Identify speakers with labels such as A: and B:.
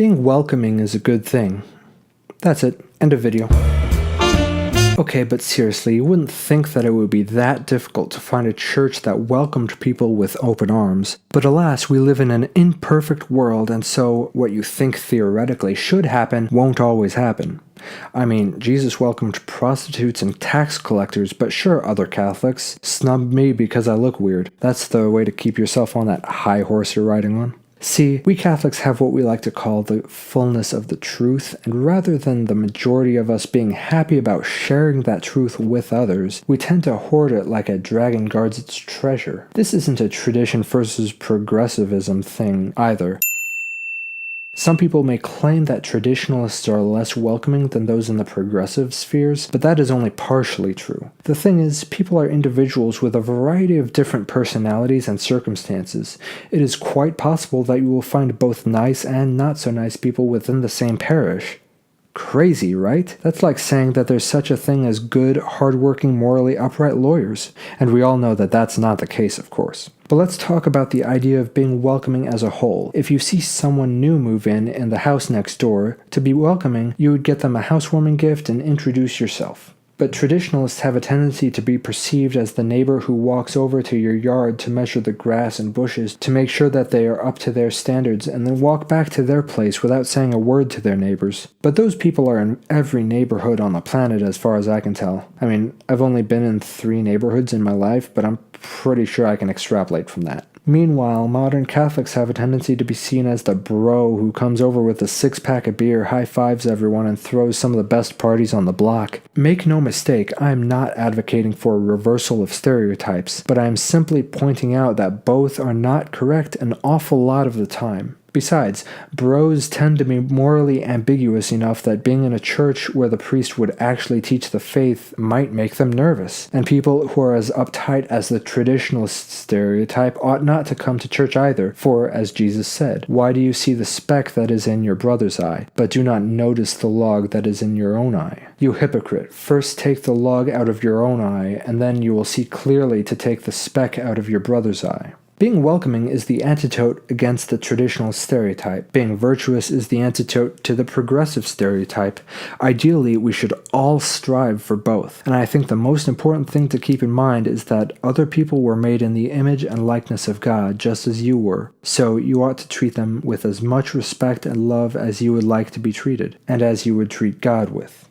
A: Being welcoming is a good thing. That's it. End of video. Okay, but seriously, you wouldn't think that it would be that difficult to find a church that welcomed people with open arms. But alas, we live in an imperfect world, and so what you think theoretically should happen won't always happen. I mean, Jesus welcomed prostitutes and tax collectors, but sure, other Catholics snub me because I look weird. That's the way to keep yourself on that high horse you're riding on. See, we Catholics have what we like to call the fullness of the truth, and rather than the majority of us being happy about sharing that truth with others, we tend to hoard it like a dragon guards its treasure. This isn't a tradition versus progressivism thing either. Some people may claim that traditionalists are less welcoming than those in the progressive spheres, but that is only partially true. The thing is, people are individuals with a variety of different personalities and circumstances. It is quite possible that you will find both nice and not so nice people within the same parish. Crazy, right? That's like saying that there's such a thing as good, hardworking, morally upright lawyers. And we all know that that's not the case, of course. But let's talk about the idea of being welcoming as a whole. If you see someone new move in the house next door, to be welcoming, you would get them a housewarming gift and introduce yourself. But traditionalists have a tendency to be perceived as the neighbor who walks over to your yard to measure the grass and bushes to make sure that they are up to their standards and then walk back to their place without saying a word to their neighbors. But those people are in every neighborhood on the planet as far as I can tell. I mean, I've only been in 3 neighborhoods in my life, but I'm pretty sure I can extrapolate from that. Meanwhile, modern Catholics have a tendency to be seen as the bro who comes over with a 6-pack of beer, high-fives everyone, and throws some of the best parties on the block. Make no mistake, I am not advocating for a reversal of stereotypes, but I am simply pointing out that both are not correct an awful lot of the time. Besides, bros tend to be morally ambiguous enough that being in a church where the priest would actually teach the faith might make them nervous, and people who are as uptight as the traditionalist stereotype ought not to come to church either, for, as Jesus said, "Why do you see the speck that is in your brother's eye, but do not notice the log that is in your own eye? You hypocrite, first take the log out of your own eye, and then you will see clearly to take the speck out of your brother's eye." Being welcoming is the antidote against the traditional stereotype. Being virtuous is the antidote to the progressive stereotype. Ideally, we should all strive for both. And I think the most important thing to keep in mind is that other people were made in the image and likeness of God, just as you were. So you ought to treat them with as much respect and love as you would like to be treated, and as you would treat God with.